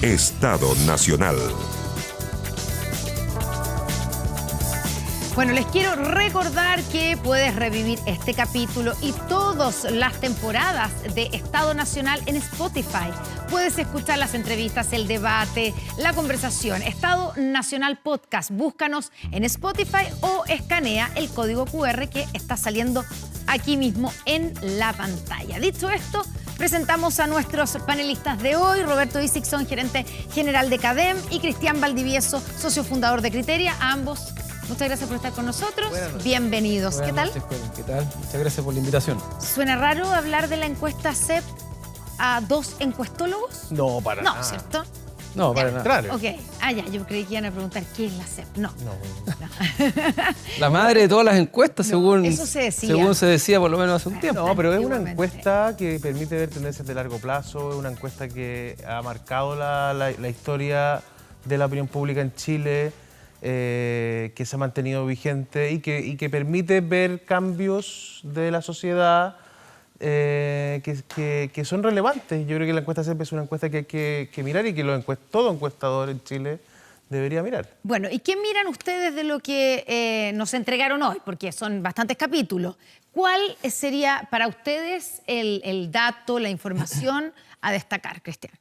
Estado Nacional. Bueno, les quiero recordar que puedes revivir este capítulo y todas las temporadas de Estado Nacional en Spotify. Puedes escuchar las entrevistas, el debate, la conversación. Estado Nacional Podcast. Búscanos en Spotify o escanea el código QR que está saliendo aquí mismo en la pantalla. Dicho esto, presentamos a nuestros panelistas de hoy: Roberto Isixson, gerente general de CADEM, y Cristian Valdivieso, socio fundador de Criteria. A ambos, muchas gracias por estar con nosotros. Bienvenidos. Buenas ¿Qué tal? noches, ¿qué tal? Muchas gracias por la invitación. ¿Suena raro hablar de la encuesta CEP a dos encuestólogos? No, para nada. No, ¿cierto? No, para nada. Ok. Ah, ya, yo creí que iban a preguntar qué es la CEP. No. La madre de todas las encuestas, según eso se decía. según se decía por lo menos hace un tiempo. No, pero es una Antiguamente. encuesta que permite ver tendencias de largo plazo, es una encuesta que ha marcado la historia de la opinión pública en Chile, que se ha mantenido vigente y que permite ver cambios de la sociedad que son relevantes. Yo creo que la encuesta CEP es una encuesta que hay que mirar y que todo encuestador en Chile debería mirar. Bueno, ¿y qué miran ustedes de lo que nos entregaron hoy? Porque son bastantes capítulos. ¿Cuál sería para ustedes el dato, la información a destacar, Cristian?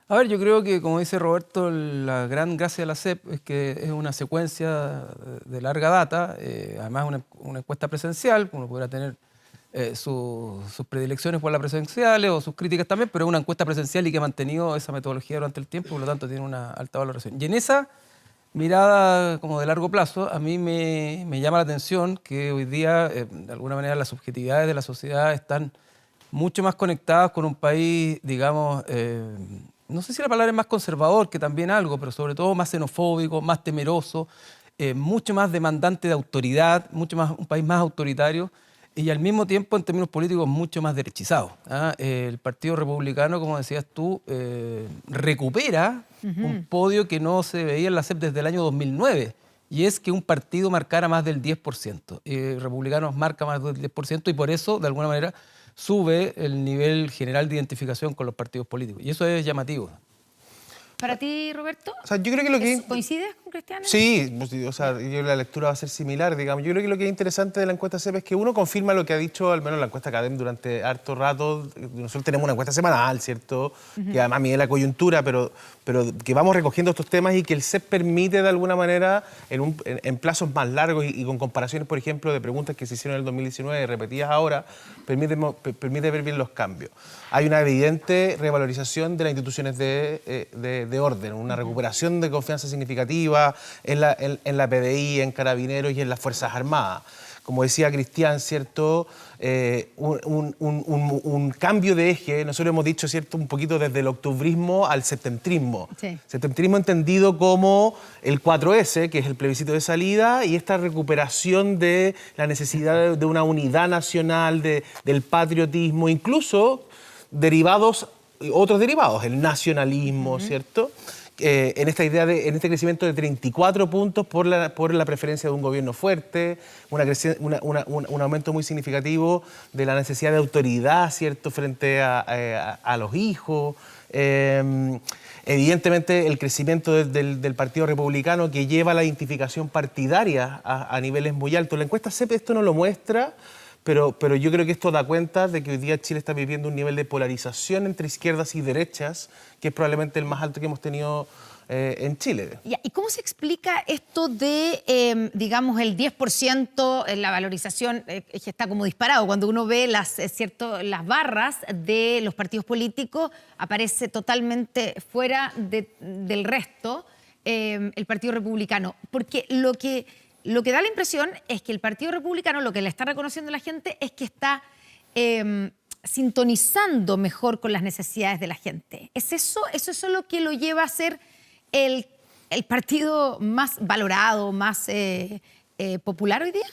A ver, yo creo que, como dice Roberto, la gran gracia de la CEP es que es una secuencia de larga data, además una encuesta presencial. Uno podrá tener sus predilecciones por las presenciales o sus críticas también, pero es una encuesta presencial y que ha mantenido esa metodología durante el tiempo, por lo tanto tiene una alta valoración. Y en esa mirada como de largo plazo, a mí me llama la atención que hoy día, de alguna manera, las subjetividades de la sociedad están mucho más conectadas con un país, digamos, no sé si la palabra es más conservador, que también algo, pero sobre todo más xenofóbico, más temeroso, mucho más demandante de autoridad, un país más autoritario, y al mismo tiempo, en términos políticos, mucho más derechizado. El Partido Republicano, como decías tú, recupera un podio que no se veía en la CEP desde el año 2009, y es que un partido marcara más del 10%. Republicanos marca más del 10%, y por eso, de alguna manera, sube el nivel general de identificación con los partidos políticos. Y eso es llamativo. ¿Para ti, Roberto? O sea, yo creo que lo que... ¿Coincides con Cristian? Sí, o sea, yo la lectura va a ser similar, digamos. Yo creo que lo que es interesante de la encuesta CEP es que uno confirma lo que ha dicho, al menos la encuesta CADEM, durante harto rato. Nosotros tenemos una encuesta semanal, ¿cierto? Que además mide la coyuntura, pero que vamos recogiendo estos temas y que el CEP permite, de alguna manera, en plazos más largos y con comparaciones, por ejemplo, de preguntas que se hicieron en el 2019 repetidas ahora, permite ver bien los cambios. Hay una evidente revalorización de las instituciones de orden, una recuperación de confianza significativa en la PDI, en Carabineros y en las Fuerzas Armadas. Como decía Cristian, ¿cierto? Un cambio de eje, nosotros hemos dicho, ¿cierto?, un poquito desde el octubrismo al septentrismo. Sí. Septentrismo entendido como el 4S, que es el plebiscito de salida, y esta recuperación de la necesidad de una unidad nacional, del patriotismo, incluso otros derivados, el nacionalismo, ¿cierto? En esta idea en este crecimiento de 34 puntos por la preferencia de un gobierno fuerte, un aumento muy significativo de la necesidad de autoridad, ¿cierto?, frente a los hijos. Evidentemente, el crecimiento del Partido Republicano, que lleva la identificación partidaria a niveles muy altos. La encuesta CEP esto no lo muestra, pero yo creo que esto da cuenta de que hoy día Chile está viviendo un nivel de polarización entre izquierdas y derechas, que es probablemente el más alto que hemos tenido en Chile. ¿Y cómo se explica esto de, digamos, el 10%, la valorización que está como disparado? Cuando uno ve las barras de los partidos políticos, aparece totalmente fuera del resto el Partido Republicano. Porque lo que da la impresión es que el Partido Republicano, lo que le está reconociendo la gente, es que está sintonizando mejor con las necesidades de la gente. ¿Es eso? ¿Eso es lo que lo lleva a ser el partido más valorado, más popular hoy día?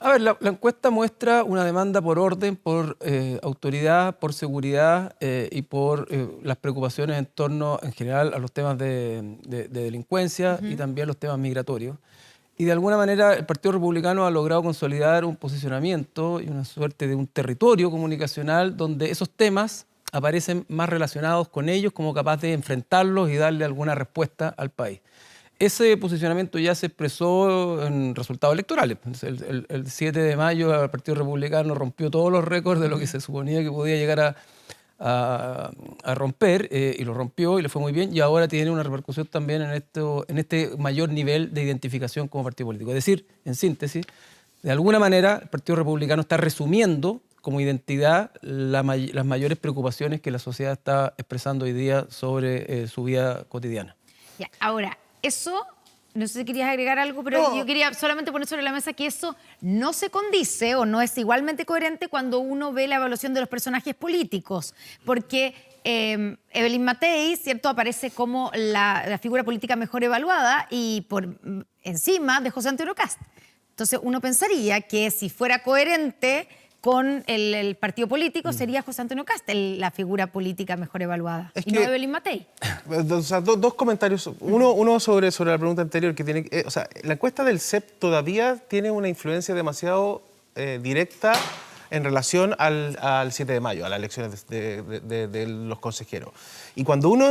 A ver, la encuesta muestra una demanda por orden, por autoridad, por seguridad y por las preocupaciones en torno, en general, a los temas de delincuencia y también los temas migratorios. Y de alguna manera el Partido Republicano ha logrado consolidar un posicionamiento y una suerte de un territorio comunicacional donde esos temas aparecen más relacionados con ellos, como capaz de enfrentarlos y darle alguna respuesta al país. Ese posicionamiento ya se expresó en resultados electorales. El 7 de mayo el Partido Republicano rompió todos los récords de lo que se suponía que podía llegar a romper, y lo rompió y le fue muy bien, y ahora tiene una repercusión también en este mayor nivel de identificación como partido político. Es decir, en síntesis, de alguna manera el Partido Republicano está resumiendo como identidad las mayores preocupaciones que la sociedad está expresando hoy día sobre su vida cotidiana. Ya, ahora, eso, no sé si querías agregar algo, pero yo quería solamente poner sobre la mesa que eso no se condice o no es igualmente coherente cuando uno ve la evaluación de los personajes políticos, porque Evelyn Matei, ¿cierto?, aparece como la figura política mejor evaluada y por encima de José Antonio Kast. Entonces uno pensaría que si fuera coherente con el partido político sería José Antonio Kast la figura política mejor evaluada, y no Evelyn Matei. O sea, dos comentarios. Uno sobre la pregunta anterior, que tiene, o sea, la encuesta del CEP todavía tiene una influencia demasiado directa en relación al 7 de mayo, a las elecciones de los consejeros. Y cuando uno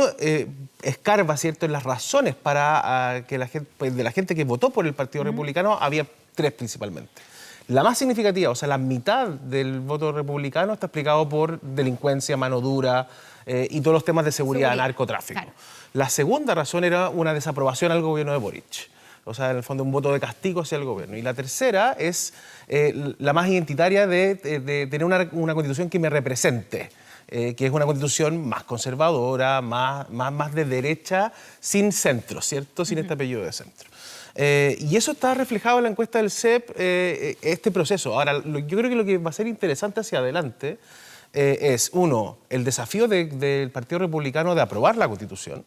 escarba, ¿cierto?, en las razones para que de la gente que votó por el Partido Republicano, había tres principalmente. La más significativa, o sea, la mitad del voto republicano está explicado por delincuencia, mano dura y todos los temas de seguridad, narcotráfico. Claro. La segunda razón era una desaprobación al gobierno de Boric. O sea, en el fondo un voto de castigo hacia el gobierno. Y la tercera es la más identitaria de tener una constitución que me represente, que es una constitución más conservadora, más de derecha, sin centro, ¿cierto? Sin este apellido de centro. Y eso está reflejado en la encuesta del CEP, este proceso. Ahora, yo creo que lo que va a ser interesante hacia adelante es, uno, el desafío del Partido Republicano de aprobar la Constitución,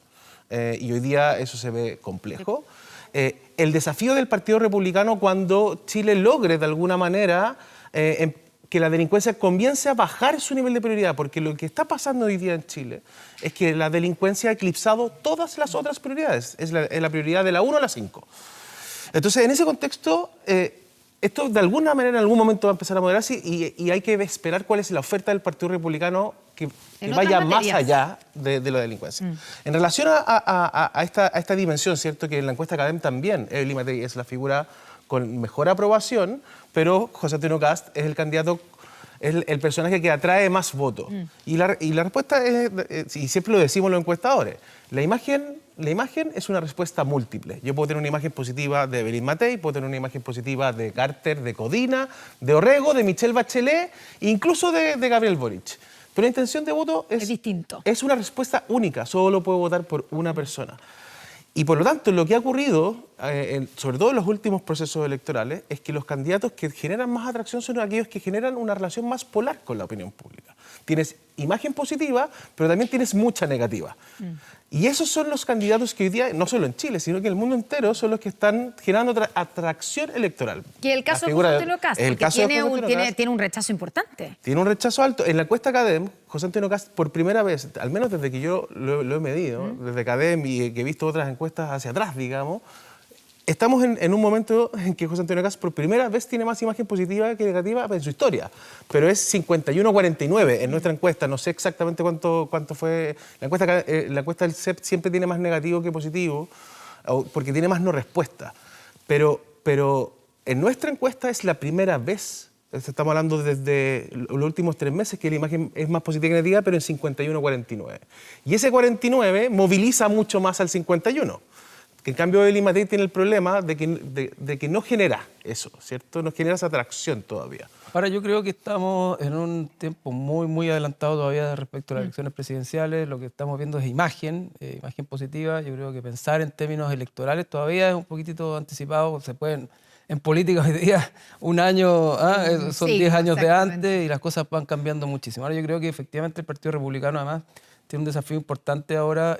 y hoy día eso se ve complejo. El desafío del Partido Republicano cuando Chile logre, de alguna manera, que la delincuencia comience a bajar su nivel de prioridad, porque lo que está pasando hoy día en Chile es que la delincuencia ha eclipsado todas las otras prioridades. Es la prioridad de la 1 a la 5. Entonces, en ese contexto, esto de alguna manera en algún momento va a empezar a moderarse y hay que esperar cuál es la oferta del Partido Republicano que vaya más allá de la delincuencia. En relación a esta dimensión, ¿cierto?, que en la encuesta CADEM también Evelyn Matei es la figura con mejor aprobación, pero José Antonio Kast es el candidato, es el personaje que atrae más votos. Y la respuesta es, y siempre lo decimos los encuestadores, la imagen es una respuesta múltiple. Yo puedo tener una imagen positiva de Evelyn Matei, puedo tener una imagen positiva de Carter, de Codina, de Orrego, de Michelle Bachelet, incluso de Gabriel Boric. Pero la intención de voto es distinto. Es una respuesta única, solo puedo votar por una persona. Y por lo tanto, lo que ha ocurrido, sobre todo en los últimos procesos electorales, es que los candidatos que generan más atracción son aquellos que generan una relación más polar con la opinión pública. Tienes imagen positiva, pero también tienes mucha negativa. Y esos son los candidatos que hoy día, no solo en Chile, sino que en el mundo entero, son los que están generando atracción electoral. Que el caso de José Antonio Kast, porque tiene un rechazo importante. Tiene un rechazo alto. En la encuesta CADEM, José Antonio Kast, por primera vez, al menos desde que yo lo he medido, desde CADEM y que he visto otras encuestas hacia atrás, digamos, estamos en un momento en que José Antonio Kast por primera vez tiene más imagen positiva que negativa en su historia. Pero es 51-49 en nuestra encuesta. No sé exactamente cuánto fue. La encuesta del CEP siempre tiene más negativo que positivo, porque tiene más no respuesta. Pero en nuestra encuesta es la primera vez, estamos hablando desde los últimos 3 meses, que la imagen es más positiva que negativa, pero en 51-49. Y ese 49 moviliza mucho más al 51. Que en cambio Evelyn Matei tiene el problema de que no genera eso, ¿cierto? No genera esa atracción todavía. Ahora, yo creo que estamos en un tiempo muy adelantado todavía respecto a las elecciones presidenciales. Lo que estamos viendo es imagen positiva. Yo creo que pensar en términos electorales todavía es un poquitito anticipado. Se pueden, en política hoy día, un año, son 10 años de antes y las cosas van cambiando muchísimo. Ahora yo creo que efectivamente el Partido Republicano además tiene un desafío importante ahora,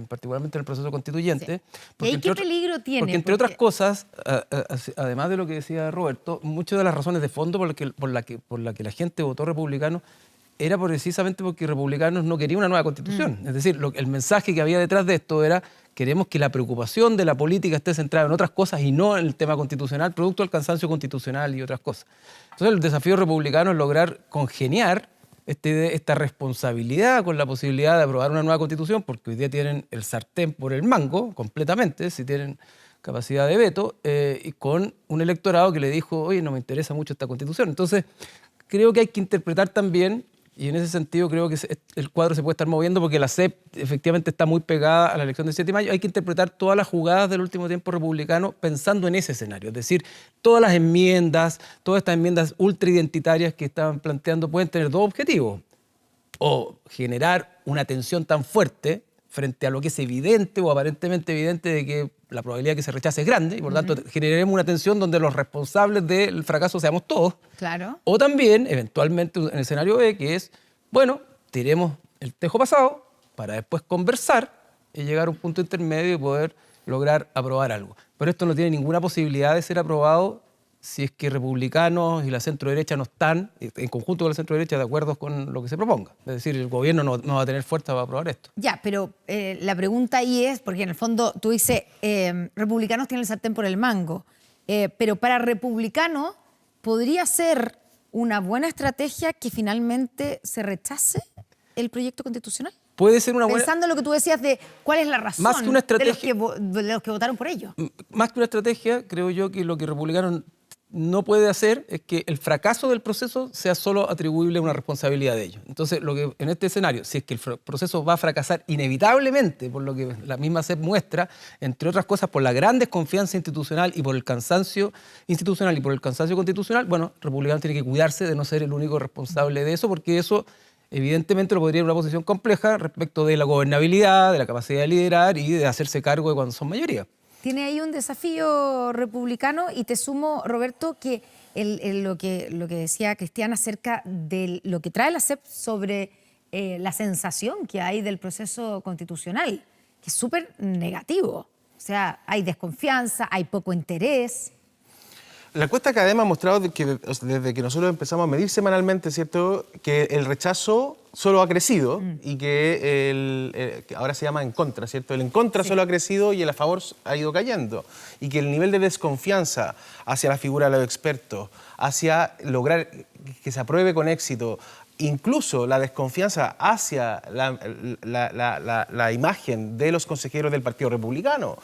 particularmente en el proceso constituyente. ¿Y ahí qué peligro tiene? Porque entre otras cosas, además de lo que decía Roberto, muchas de las razones de fondo por la que la gente votó republicano era precisamente porque republicanos no querían una nueva constitución. Es decir, el mensaje que había detrás de esto era: queremos que la preocupación de la política esté centrada en otras cosas y no en el tema constitucional, producto del cansancio constitucional y otras cosas. Entonces el desafío republicano es lograr congeniar esta responsabilidad con la posibilidad de aprobar una nueva constitución, porque hoy día tienen el sartén por el mango completamente, si tienen capacidad de veto, y con un electorado que le dijo, oye, no me interesa mucho esta constitución. Entonces, creo que hay que interpretar también, y en ese sentido creo que el cuadro se puede estar moviendo porque la CEP efectivamente está muy pegada a la elección del 7 de mayo, hay que interpretar todas las jugadas del último tiempo republicano pensando en ese escenario. Es decir, todas estas enmiendas ultraidentitarias que estaban planteando pueden tener dos objetivos. O generar una tensión tan fuerte frente a lo que es evidente o aparentemente evidente de que la probabilidad de que se rechace es grande y por lo tanto generaremos una tensión donde los responsables del fracaso seamos todos. Claro. O también, eventualmente, en el escenario B, que es, bueno, tiremos el tejo pasado para después conversar y llegar a un punto intermedio y poder lograr aprobar algo. Pero esto no tiene ninguna posibilidad de ser aprobado si es que republicanos y la centro-derecha no están, en conjunto con la centro-derecha, de acuerdo con lo que se proponga. Es decir, el gobierno no va a tener fuerza para aprobar esto. Ya, pero la pregunta ahí es, porque en el fondo tú dices, republicanos tienen el sartén por el mango, pero para republicanos podría ser una buena estrategia que finalmente se rechace el proyecto constitucional. Puede ser una buena... Pensando en lo que tú decías de cuál es la razón Más que una estrategia, de los que votaron por ello. Más que una estrategia, creo yo que lo que republicanos no puede hacer es que el fracaso del proceso sea solo atribuible a una responsabilidad de ellos. Entonces, lo que en este escenario, si es que el proceso va a fracasar inevitablemente, por lo que la misma CEP muestra, entre otras cosas por la gran desconfianza institucional y por el cansancio institucional y por el cansancio constitucional, bueno, republicanos tiene que cuidarse de no ser el único responsable de eso, porque eso evidentemente lo podría en una posición compleja respecto de la gobernabilidad, de la capacidad de liderar y de hacerse cargo de cuando son mayoría. Tiene ahí un desafío republicano y te sumo, Roberto, que lo que decía Cristian acerca de lo que trae la CEP sobre la sensación que hay del proceso constitucional, que es súper negativo. O sea, hay desconfianza, hay poco interés. La encuesta CADEM ha mostrado que desde que nosotros empezamos a medir semanalmente, ¿cierto?, que el rechazo solo ha crecido y que ahora se llama en contra, ¿cierto? El en contra solo ha crecido y el a favor ha ido cayendo. Y que el nivel de desconfianza hacia la figura de los expertos, hacia lograr que se apruebe con éxito, incluso la desconfianza hacia la imagen de los consejeros del Partido Republicano,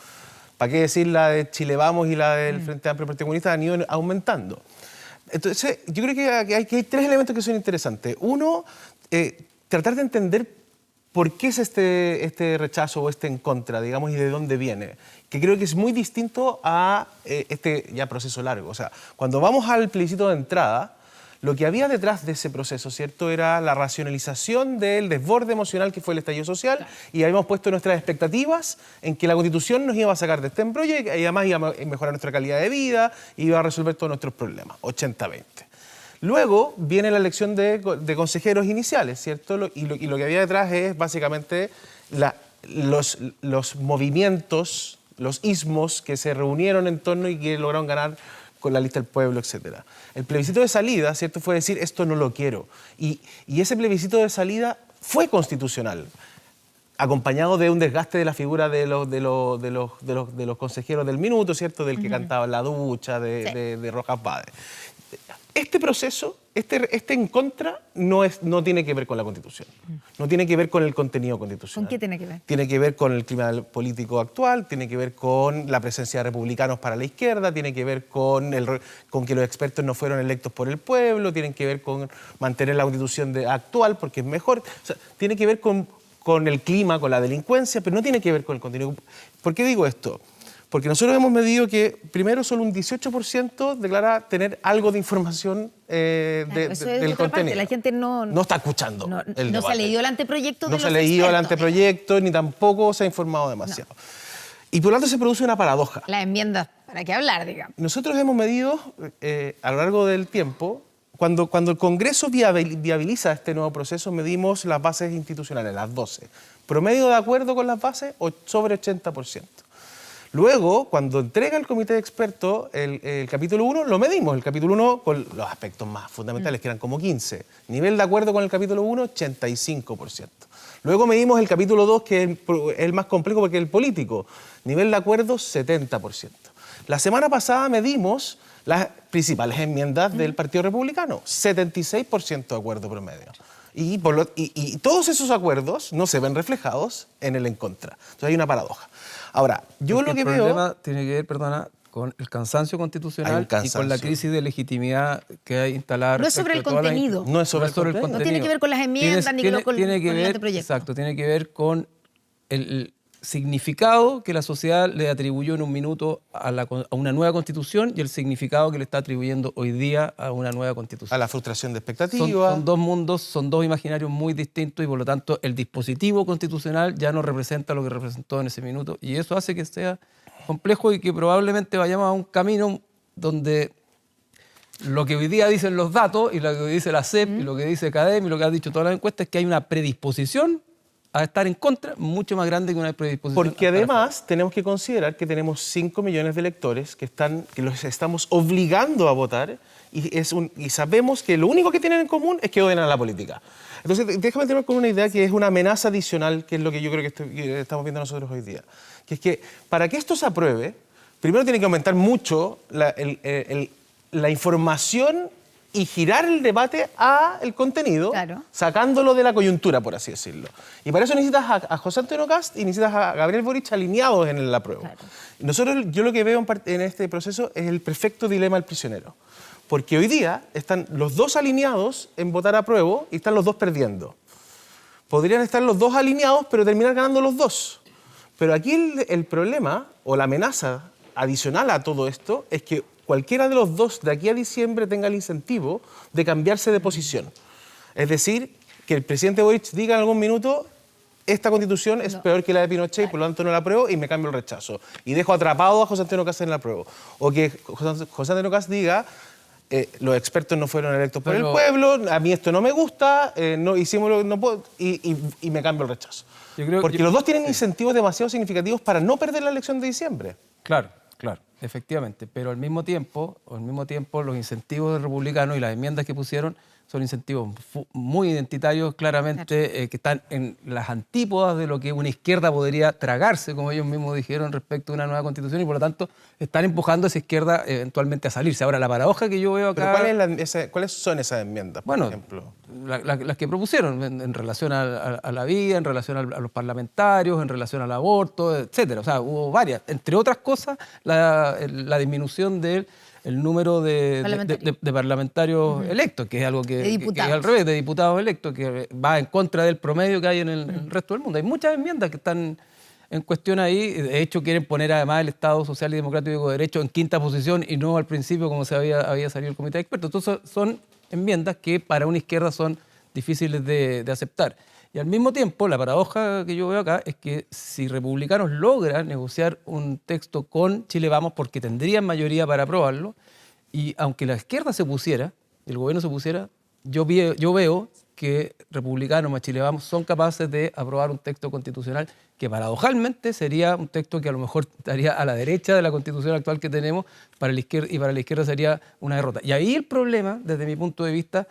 ¿para qué decir la de Chile Vamos y la del Frente Amplio Partido Comunista? Han ido aumentando. Entonces, yo creo que hay tres elementos que son interesantes. Uno, tratar de entender por qué es este rechazo o este en contra, digamos, y de dónde viene. Que creo que es muy distinto a este ya proceso largo. O sea, cuando vamos al plebiscito de entrada, lo que había detrás de ese proceso, ¿cierto?, era la racionalización del desborde emocional que fue el estallido social, y habíamos puesto nuestras expectativas en que la Constitución nos iba a sacar de este embrollo y además iba a mejorar nuestra calidad de vida y iba a resolver todos nuestros problemas, 80-20. Luego viene la elección de consejeros iniciales, ¿cierto? Y lo que había detrás es básicamente los movimientos, los ismos que se reunieron en torno y que lograron ganar con la lista del pueblo, etc. El plebiscito de salida, ¿cierto?, fue decir, esto no lo quiero. Y ese plebiscito de salida fue constitucional, acompañado de un desgaste de la figura de los consejeros del minuto, ¿cierto?, del que cantaba en la ducha, de Rojas Bade. Este proceso, este en contra, no tiene que ver con la Constitución. No tiene que ver con el contenido constitucional. ¿Con qué tiene que ver? Tiene que ver con el clima político actual, tiene que ver con la presencia de republicanos para la izquierda, tiene que ver con que los expertos no fueron electos por el pueblo, tiene que ver con mantener la Constitución actual porque es mejor. O sea, tiene que ver con el clima, con la delincuencia, pero no tiene que ver con el contenido. ¿Por qué digo esto? Porque nosotros hemos medido que, primero, solo un 18% declara tener algo de información del contenido. La gente no está escuchando el debate. No se ha leído el anteproyecto de los expertos. No se ha leído el anteproyecto, ni tampoco se ha informado demasiado. No. Y por lo tanto se produce una paradoja. Las enmiendas, ¿para qué hablar, digamos? Nosotros hemos medido, a lo largo del tiempo, cuando el Congreso viabiliza este nuevo proceso, medimos las bases institucionales, las 12. Promedio de acuerdo con las bases, sobre 80%. Luego, cuando entrega el comité de expertos el capítulo 1, lo medimos. El capítulo 1 con los aspectos más fundamentales, que eran como 15. Nivel de acuerdo con el capítulo 1, 85%. Luego medimos el capítulo 2, que es el más complejo porque es el político. Nivel de acuerdo, 70%. La semana pasada medimos las principales enmiendas del Partido Republicano, 76% de acuerdo promedio. Y todos esos acuerdos no se ven reflejados en el en contra. Entonces hay una paradoja. Ahora, yo lo que veo... El problema tiene que ver, perdona, con el cansancio constitucional y con la crisis de legitimidad que hay instalada. No es sobre el contenido. No es sobre el contenido. No tiene que ver con las enmiendas ni con el anteproyecto. Exacto, tiene que ver con el significado que la sociedad le atribuyó en un minuto a una nueva constitución y el significado que le está atribuyendo hoy día a una nueva constitución. A la frustración de expectativas. Son dos mundos, son dos imaginarios muy distintos y por lo tanto el dispositivo constitucional ya no representa lo que representó en ese minuto y eso hace que sea complejo y que probablemente vayamos a un camino donde lo que hoy día dicen los datos y lo que dice la CEP y lo que dice CADEM y lo que han dicho todas las encuestas es que hay una predisposición a estar en contra mucho más grande que una predisposición. Porque además tenemos que considerar que tenemos 5 millones de electores que los estamos obligando a votar y sabemos que lo único que tienen en común es que odian a la política. Entonces, déjame terminar con una idea que es una amenaza adicional, que es lo que yo creo que estamos viendo nosotros hoy día. Que es que para que esto se apruebe, primero tiene que aumentar mucho la información y girar el debate al contenido, claro, sacándolo de la coyuntura, por así decirlo. Y para eso necesitas a José Antonio Kast y necesitas a Gabriel Boric alineados en el apruebo. Claro. Yo lo que veo en este proceso es el perfecto dilema del prisionero. Porque hoy día están los dos alineados en votar apruebo y están los dos perdiendo. Podrían estar los dos alineados, pero terminar ganando los dos. Pero aquí el problema o la amenaza adicional a todo esto es que cualquiera de los dos de aquí a diciembre tenga el incentivo de cambiarse de posición. Es decir, que el presidente Boric diga en algún minuto esta constitución es peor que la de Pinochet y por lo tanto no la apruebo y me cambio el rechazo. Y dejo atrapado a José Antonio Kast en la apruebo. O que José Antonio Kast diga los expertos no fueron electos por el pueblo, a mí esto no me gusta, no puedo, y me cambio el rechazo. Porque los dos tienen incentivos demasiado significativos para no perder la elección de diciembre. Claro, efectivamente. Pero al mismo tiempo los incentivos del republicano y las enmiendas que pusieron son incentivos muy identitarios, claramente, que están en las antípodas de lo que una izquierda podría tragarse, como ellos mismos dijeron, respecto a una nueva constitución, y por lo tanto están empujando a esa izquierda eventualmente a salirse. Ahora, la paradoja que yo veo acá... ¿Pero cuáles son esas enmiendas, por ejemplo? Las que propusieron en relación a la vida, en relación a los parlamentarios, en relación al aborto, etcétera. O sea, hubo varias. Entre otras cosas, la disminución del número de parlamentarios electos, que es algo que es al revés, de diputados electos, que va en contra del promedio que hay en el resto del mundo. Hay muchas enmiendas que están en cuestión ahí. De hecho, quieren poner además el Estado Social y Democrático de Derecho en quinta posición y no al principio como se había salido el comité de expertos. Entonces, son enmiendas que para una izquierda son difíciles de aceptar. Y al mismo tiempo, la paradoja que yo veo acá es que si republicanos logran negociar un texto con Chile Vamos, porque tendrían mayoría para aprobarlo, y aunque la izquierda se pusiera, el gobierno se pusiera, yo veo que republicanos más Chile Vamos son capaces de aprobar un texto constitucional que paradojalmente sería un texto que a lo mejor estaría a la derecha de la constitución actual que tenemos para la izquierda, y para la izquierda sería una derrota. Y ahí el problema, desde mi punto de vista,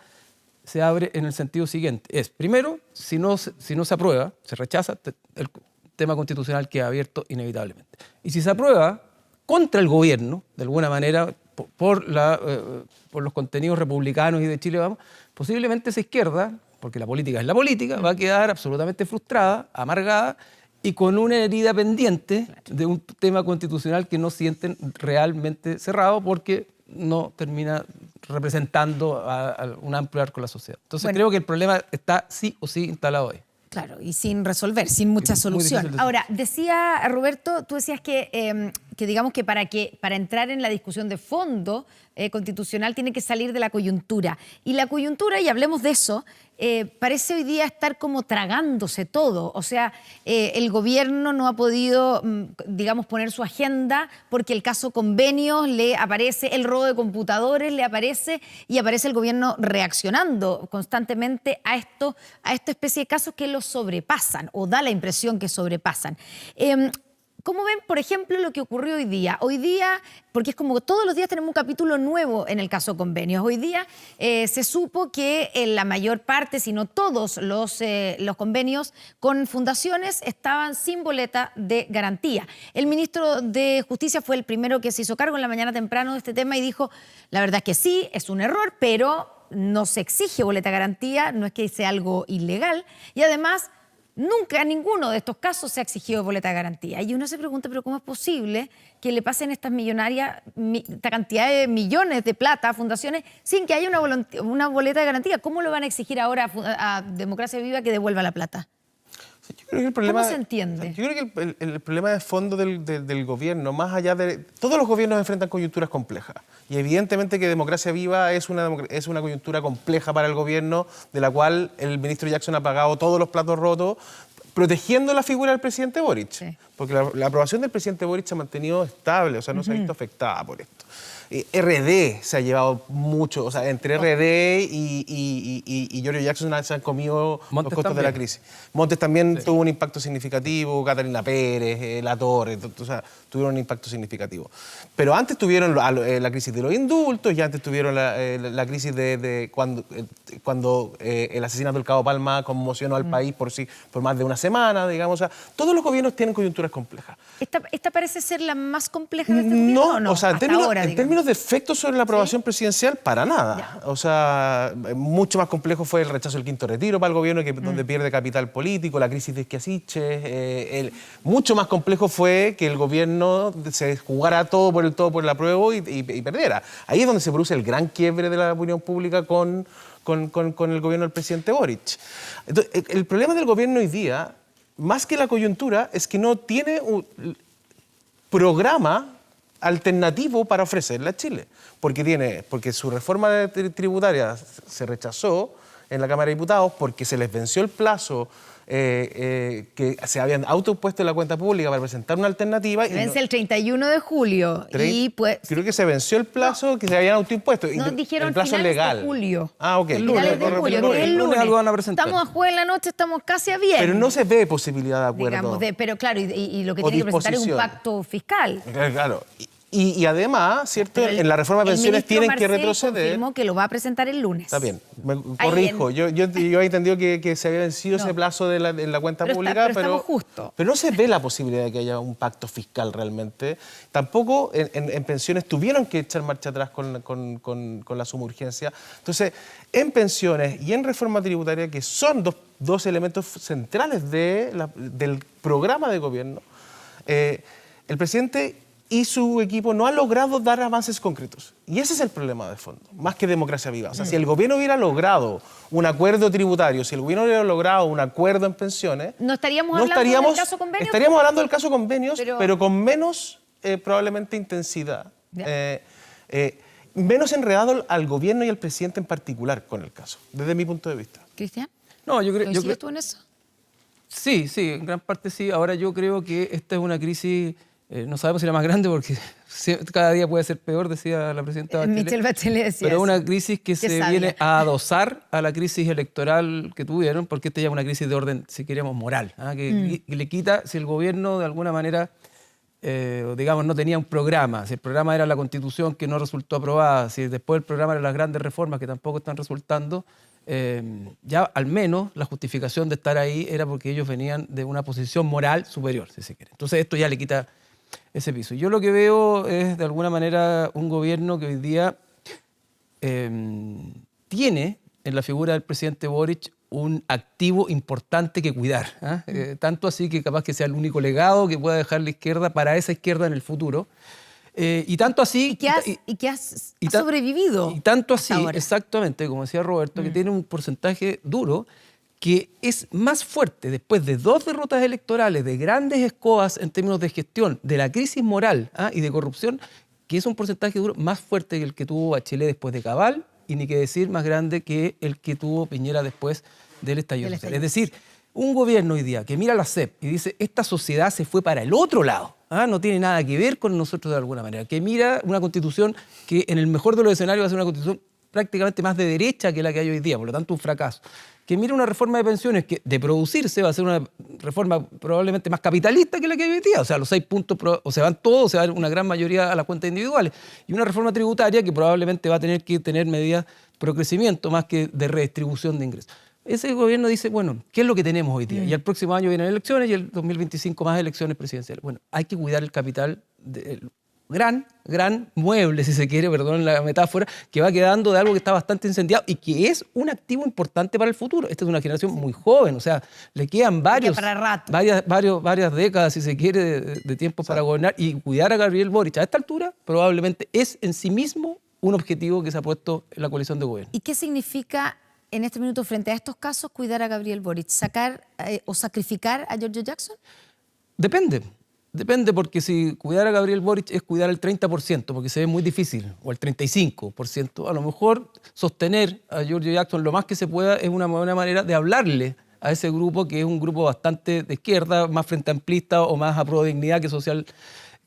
se abre en el sentido siguiente. Primero, si no se aprueba, se rechaza, el tema constitucional queda abierto inevitablemente. Y si se aprueba contra el gobierno, de alguna manera, por los contenidos republicanos y de Chile Vamos, posiblemente esa izquierda, porque la política es la política, va a quedar absolutamente frustrada, amargada y con una herida pendiente de un tema constitucional que no sienten realmente cerrado porque no termina representando a un amplio arco de la sociedad. Entonces creo que el problema está sí o sí instalado ahí. Claro, y sin resolver, sin mucha solución. Ahora, decía Roberto, tú decías que digamos que para entrar en la discusión de fondo constitucional tiene que salir de la coyuntura. Y la coyuntura, y hablemos de eso, parece hoy día estar como tragándose todo. O sea, el gobierno no ha podido, digamos, poner su agenda porque el caso convenios le aparece, el robo de computadores le aparece y aparece el gobierno reaccionando constantemente a esta especie de casos que los sobrepasan o da la impresión que sobrepasan. ¿Cómo ven, por ejemplo, lo que ocurrió hoy día? Hoy día, porque es como todos los días tenemos un capítulo nuevo en el caso convenios. Hoy día se supo que en la mayor parte, si no todos los convenios con fundaciones estaban sin boleta de garantía. El ministro de Justicia fue el primero que se hizo cargo en la mañana temprano de este tema y dijo, la verdad es que sí, es un error, pero no se exige boleta garantía, no es que sea algo ilegal, y además nunca en ninguno de estos casos se ha exigido boleta de garantía. Y uno se pregunta, pero ¿cómo es posible que le pasen estas millonarias, esta cantidad de millones de plata a fundaciones sin que haya una boleta de garantía? ¿Cómo lo van a exigir ahora a Democracia Viva que devuelva la plata? Yo creo que el problema, ¿Cómo se entiende? Yo creo que el problema de fondo del gobierno, más allá de... Todos los gobiernos enfrentan coyunturas complejas. Y evidentemente que Democracia Viva es una coyuntura compleja para el gobierno, de la cual el ministro Jackson ha pagado todos los platos rotos, protegiendo la figura del presidente Boric. Sí. Porque la aprobación del presidente Boric se ha mantenido estable, o sea, no se ha visto afectada por esto. RD se ha llevado mucho, o sea, entre RD y Giorgio Jackson se han comido Montes los costos también. de la crisis. Montes también tuvo un impacto significativo, Catalina Pérez, La Torre, o sea, tuvieron un impacto significativo. Pero antes tuvieron la crisis de los indultos, y antes tuvieron la crisis de cuando el asesinato del Cabo Palma conmocionó al país por más de una semana, digamos. O sea, todos los gobiernos tienen coyunturas complejas. ¿Esta parece ser la más compleja de este gobierno o no? O sea, Hasta ahora, en términos de efectos sobre la aprobación presidencial, para nada. Ya. O sea, mucho más complejo fue el rechazo del quinto retiro para el gobierno, donde pierde capital político, la crisis de Esquiasiche. Mucho más complejo fue que el gobierno se jugara todo por el apruebo y perdiera. Ahí es donde se produce el gran quiebre de la opinión pública con el gobierno del presidente Boric. Entonces, el problema del gobierno hoy día, más que la coyuntura, es que no tiene un programa alternativo para ofrecerle a Chile, porque su reforma tributaria se rechazó en la Cámara de Diputados, porque se les venció el plazo que se habían autoimpuesto en la cuenta pública para presentar una alternativa. Se vence el 31 de julio. Y pues, creo que se venció el plazo que se habían autoimpuesto. no, dijeron el plazo finales legal. de julio. Ah, ok. Finales de julio, que es el lunes. algo van a presentar. Estamos a jueves en la noche, estamos casi a viernes. Pero no se ve posibilidad de acuerdo. Digamos, pero claro, y lo que o tiene que presentar es un disposición. pacto fiscal. Claro. Y además, ¿cierto? Pero En la reforma de pensiones tienen que Marcel retroceder. confirmó que lo va a presentar el lunes. Está bien, me corrijo. Yo he entendido que se había vencido ese plazo en la cuenta pública, pero estamos justo. Pero no se ve la posibilidad de que haya un pacto fiscal realmente. Tampoco en pensiones tuvieron que echar marcha atrás con la suma urgencia. Entonces, en pensiones y en reforma tributaria, que son dos elementos centrales del programa de gobierno, el presidente y su equipo no han logrado dar avances concretos. Y ese es el problema de fondo, más que Democracia Viva. O sea, si el gobierno hubiera logrado un acuerdo tributario, si el gobierno hubiera logrado un acuerdo en pensiones... ¿No estaríamos hablando del caso convenios? Estaríamos hablando del caso convenios, pero con menos, probablemente, intensidad. Menos enredado al gobierno y al presidente en particular con el caso, desde mi punto de vista. ¿Cristian? No, yo creo... ¿Coincides tú en eso? Sí, en gran parte sí. Ahora yo creo que esta es una crisis, no sabemos si la más grande porque cada día puede ser peor, decía la presidenta Bachelet. Michelle Bachelet decía pero eso. una crisis que se sabia. viene a adosar a la crisis electoral que tuvieron, porque esta ya es una crisis de orden, si queríamos, moral, que le quita, si el gobierno de alguna manera, digamos, no tenía un programa, si el programa era la Constitución que no resultó aprobada, si después el programa era las grandes reformas que tampoco están resultando, ya al menos la justificación de estar ahí era porque ellos venían de una posición moral superior, si se quiere. Entonces esto ya le quita ese piso. Yo lo que veo es de alguna manera un gobierno que hoy día tiene en la figura del presidente Boric un activo importante que cuidar. Tanto así que capaz que sea el único legado que pueda dejar la izquierda para esa izquierda en el futuro. Y tanto así... Y que has sobrevivido. Y tanto así, ahora. exactamente, como decía Roberto, que tiene un porcentaje duro que es más fuerte después de 2 derrotas electorales, de grandes escobas en términos de gestión, de la crisis moral y de corrupción, que es un porcentaje duro más fuerte que el que tuvo Bachelet después de Cabal, y ni que decir más grande que el que tuvo Piñera después del estallido social. Es decir, un gobierno hoy día que mira la SEP y dice, esta sociedad se fue para el otro lado, no tiene nada que ver con nosotros de alguna manera, que mira una constitución que en el mejor de los escenarios va a ser una constitución prácticamente más de derecha que la que hay hoy día, por lo tanto un fracaso, que mira una reforma de pensiones que de producirse va a ser una reforma probablemente más capitalista que la que hay hoy día, o sea, los 6 puntos o se van todos, o se va una gran mayoría a las cuentas individuales, y una reforma tributaria que probablemente va a tener que tener medidas pro crecimiento más que de redistribución de ingresos. Ese gobierno dice, bueno, ¿qué es lo que tenemos hoy día? Y el próximo año vienen elecciones y el 2025 más elecciones presidenciales. Bueno, hay que cuidar el capital gran mueble, si se quiere, perdón la metáfora, que va quedando de algo que está bastante incendiado y que es un activo importante para el futuro. Esta es una generación muy joven, o sea, le quedan varias décadas, si se quiere, de tiempo para gobernar, y cuidar a Gabriel Boric a esta altura probablemente es en sí mismo un objetivo que se ha puesto en la coalición de gobierno. ¿Y qué significa en este minuto frente a estos casos cuidar a Gabriel Boric? ¿Sacar o sacrificar a Giorgio Jackson? Depende, porque si cuidar a Gabriel Boric es cuidar el 30%, porque se ve muy difícil, o el 35%, a lo mejor sostener a Giorgio Jackson lo más que se pueda es una buena manera de hablarle a ese grupo, que es un grupo bastante de izquierda, más frente amplista o más a pro dignidad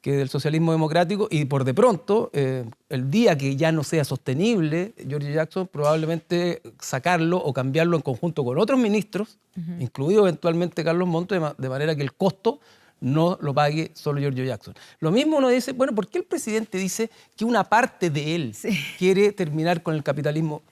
que del socialismo democrático, y por de pronto, el día que ya no sea sostenible Giorgio Jackson, probablemente sacarlo o cambiarlo en conjunto con otros ministros, incluido eventualmente Carlos Montt, de manera que el costo no lo pague solo Giorgio Jackson. Lo mismo uno dice, bueno, ¿por qué el presidente dice que una parte de él quiere terminar con el capitalismo?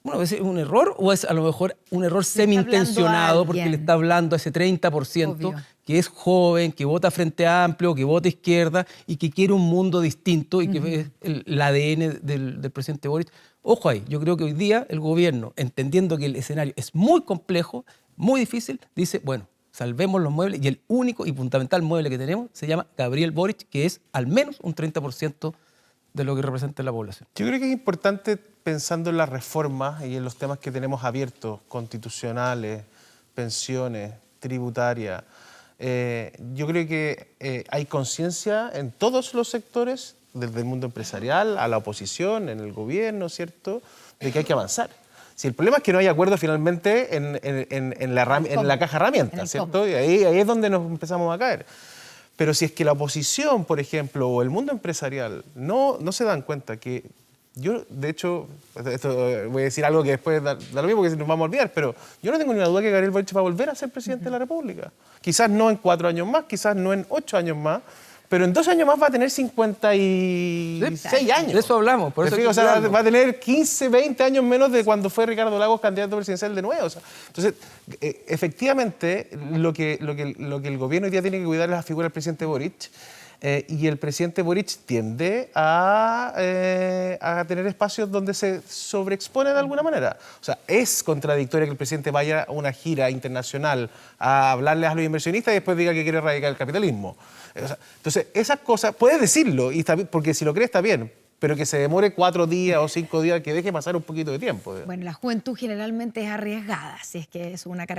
Bueno, ¿es un error o es a lo mejor un error semi-intencionado porque le está hablando a ese 30% Obvio. Que es joven, que vota Frente Amplio, que vota izquierda y que quiere un mundo distinto y que es el ADN del presidente Boric? Ojo ahí, yo creo que hoy día el gobierno, entendiendo que el escenario es muy complejo, muy difícil, dice, bueno, salvemos los muebles y el único y fundamental mueble que tenemos se llama Gabriel Boric, que es al menos un 30% de lo que representa la población. Yo creo que es importante, pensando en las reformas y en los temas que tenemos abiertos, constitucionales, pensiones, tributarias, yo creo que hay conciencia en todos los sectores, desde el mundo empresarial a la oposición, en el gobierno, ¿cierto?, de que hay que avanzar. Si el problema es que no hay acuerdo finalmente en la caja herramientas, ¿cierto? Y ahí es donde nos empezamos a caer. Pero si es que la oposición, por ejemplo, o el mundo empresarial no se dan cuenta que yo, de hecho, voy a decir algo que después da lo mismo porque nos vamos a olvidar, pero yo no tengo ni una duda que Gabriel Boric va a volver a ser presidente de la República. Quizás no en 4 años más, quizás no en 8 años más, pero en 2 años más va a tener 56 años. De eso hablamos. Por eso o sea, va a tener 15, 20 años menos de cuando fue Ricardo Lagos candidato presidencial de nuevo. O sea, entonces, efectivamente, lo que el gobierno hoy día tiene que cuidar es la figura del presidente Boric. Y el presidente Boric tiende a tener espacios donde se sobreexpone de alguna manera. O sea, es contradictorio que el presidente vaya a una gira internacional a hablarles a los inversionistas y después diga que quiere erradicar el capitalismo. O sea, entonces, esas cosas, puedes decirlo, y está bien, porque si lo crees está bien, pero que se demore 4 días o 5 días, que deje pasar un poquito de tiempo. Bueno, la juventud generalmente es arriesgada, si es que es una característica.